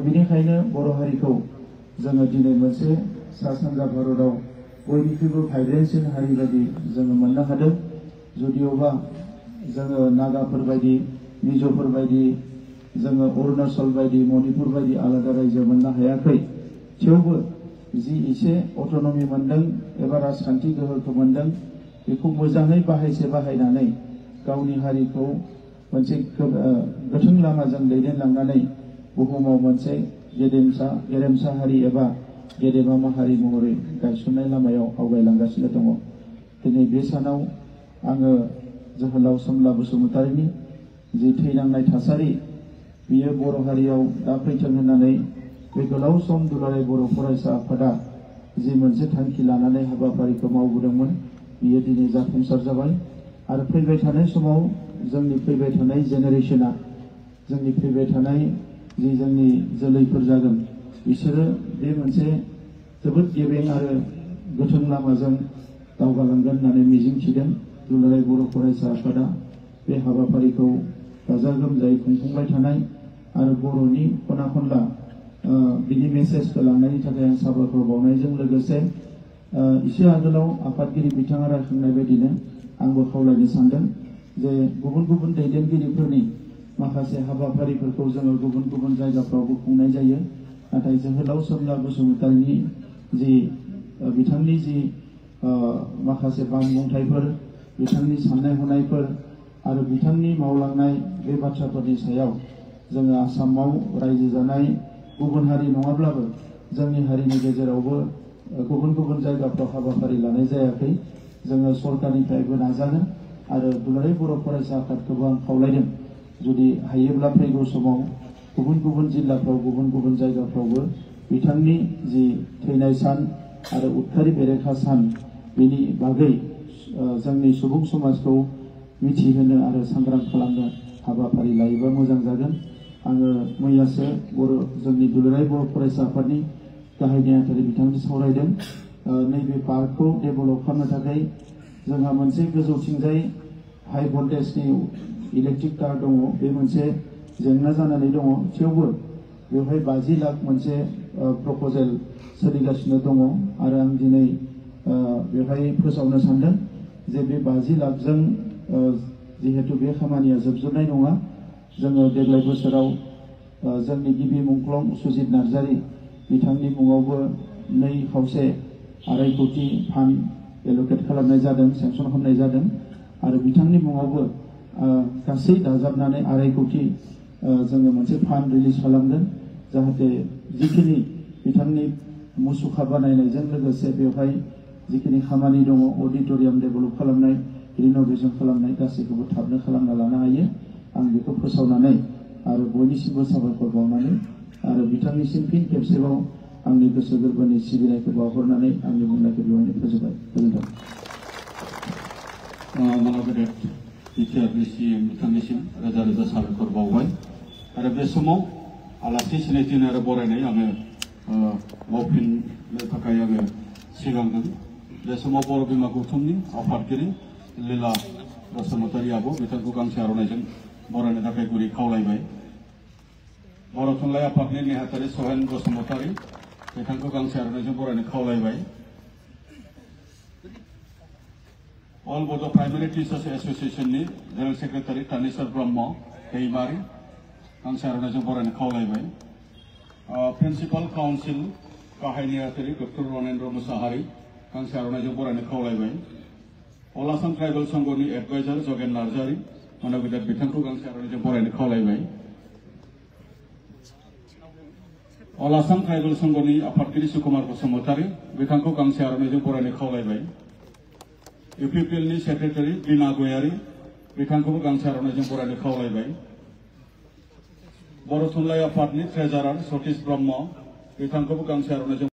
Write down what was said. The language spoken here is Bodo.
बेनिखायनो बर' हारिखौ जोङो दिनै मोनसे सा सानजा भारताव बयनिख्रुइबो भाइब्रेन्टसिन हारि बायदि जोङो मोननो हादों। जुदियोबा जोङो नागाफोर बायदि, मिज'फोर बायदि, जोङो अरुणाचल बायदि, मणिपुर बायदि आलादा रायजो मोननो हायाखै, थेवबो जि एसे अट'नमि मोनदों एबा राजखान्थि गोहोखौ मोनदों, बेखौ मोजाङै बाहायनानै गावनि हारिखौ मोनसे गोथों लामाजों दैदेनलांनानै बुहुमाव मोनसे गेरेमसा हारि एबा गेदेमा माहारि महरै गायसननाय लामायाव आवगायलांगासिनो दङ। दिनै बे सानाव आङो जोहोलाव सोमला बसुमतारीनि जि थैनांनाय थासारि, बियो बर' हारियाव दा फैथों होननानै बे गोलाव सम दुलाराय बर' फरायसा आफादा जि मोनसे थांखि लानानै हाबाफारिखौ मावबोदोंमोन, बियो दिनै जाफुंसार जाबाय। आरो फैबाय थानाय समाव जोंनि फैबाय थानाय जेनेरेशना, जोंनि फैबाय थानाय जि जोंनि जोलैफोर जागोन, बिसोरो बे मोनसे जोबोद गेबें आरो गोथों लामाजों दावगालांगोन होननानै मिजिंथिदों। दुलाराय बर' फरायसा आफादा बे हाबाफारिखौ गाजा गोमजायै खुंफुंबाय थानाय आरो बर'नि खना खनला बिनि मेसेजखौ लांनायनि थाखाय आं साबायखर बावनायजों लोगोसे एसे आगोलाव आफादगिरि बिथाङा रायखांनाय बायदिनो आंबो खावलायनो सानदों जे गुबुन गुबुन दैदेनगिरिफोरनि माखासे हाबाफारिफोरखौ जोङो गुबुन गुबुन जायगाफ्रावबो खुंनाय जायो, नाथाय जोहोलाव सोमला बसुमतारीनि जि बिथांनि जि माखासे बानबुंथाइफोर, बिथांनि साननाय हनायफोर आरो बिथांनि मावलांनाय बे बाथ्राफोरनि सायाव जोङो आसामाव रायजो जानाय गुबुन हारि नङाब्लाबो जोंनि हारिनि गेजेरावबो गुबुन गुबुन जायगाफ्राव हाबाफारि लानाय जायाखै। जोङो सरकारनिफ्रायबो नाजानो आरो दुलाराय बर' फरायसा आफादखौबो आं खावलायदों, जुदि हायोब्ला फैगौ समाव गुबुन गुबुन जिल्लाफ्राव गुबुन गुबुन जायगाफ्रावबो बिथांनि जि थैनाय सान आरो उदखारि बेरेखा सान, बेनि बागै जोंनि सुबुं समाजखौ मिथिहोनो आरो सांग्रां खालामनो हाबाफारि लायोबा मोजां जागोन। आङो मैयासो जोंनि दुलाराय बर' फरायसा आफादनि गाहाय नेहाथारि बिथांजों सावरायदों। नैबे पार्कखौ डेभेलप खालामनो थाखाय जोंहा मोनसे गोजौथिंजाय हाई भल्टेजनि इलेक्ट्रिक तार दङ, बे मोनसे जेंना जानानै दङ। थेवबो बेवहाय 50 लाख मोनसे प्रप'जेल सोलिगासिनो दङ आरो आं दिनै बेवहाय फोसावनो सानदों जे बे 50 लाखजों जिहेतु बे खामानिया जोबजोबनाय नङा। जोङो देग्लाय बोसोराव जोंनि गिबि मुंख्लं सुजित नार्जारी बिथांनि मुङावबो 2.25 कोटि फान्ड एल'केट खालामनाय जादों, सेंसन खालामनाय जादों आरो बिथांनि मुङावबो गासै दाजाबनानै 2.5 कोटि जोङो मोनसे फान्ड रिलिज खालामदों, जाहाथे जिखिनि बिथांनि मुसुखा बानायनायजों लोगोसे बेवहाय जिखिनि खामानि दङ, अडिट'रियाम डेभेलप खालामनाय, रिन'भेसन खालामनाय, गासैखौबो थाबनो खालामना लानो हायो। आं बेखौ फोसावनानै आरो बयनिसिमबो साबायखर बावनानै आरो बिथांनिसिम फिन खेबसेबाव आंनि गोसो गोरबोनि सिबिनायखौ बावहरनानै आंनि बुंनायखौ बेवहायनो फोजोबबाय। गोजोन्थों। मानगेदेर बिटिआरनि सिएम बिथांनिसिम रोजा रोजा साबायखर बावबाय आरो बे समाव आलासि सिनायथिनो आरो बरायनाय आङो मावफिननो थाखाय आङो सिगांदों। बे समाव बर' बिमा गौथुमनि आफादगिरि लीला बसुमतारी आब' बिथांखौ गांसे आर'नाइजों बरायनो थाखाय गुरै खावलायबाय। बर' थुनलाइ आफादनि नेहाथारि सहेन बसुमतारी बिथांखौ गांसे आर'नाइजों बरायनो खावलायबाय। अल बड' प्राइमारि टिचार्स एस'सिएशननि जेनेरेल सेक्रेटारि तानेश्वर ब्रह्म दैमारि गांसे आर'नाइजों बरायनो खावलायबाय। प्रिन्सिपाल काउन्सिल गाहाय नेहाथारि डक्टर रनेन्द्र मुसाहारि गांसे आर'नाइजों बरायनो खावलायबाय। अल आसाम ट्राइबेल संघनि एडभाइजार जगेन नार्जारी मानगेदेर बिथांखौ गांसे आर'नाइजों बरायनो खावलायबाय। अल आसाम ट्राइबेल संघनि आफादगिरि सुकुमार बसुमतारी बिथांखौ गांसे आर'नाइजों बरायनो खावलायबाय। इउपिपिएलनि सेक्रेटारि बिना गयारी बिथांखौबो गांसे आर'नाइजों बरायनो खावलायबाय। बर' थुनलाइ आफादनि ट्रेजारार सतीश ब्रह्म बिथांखौबो गांसे आर'नाइजों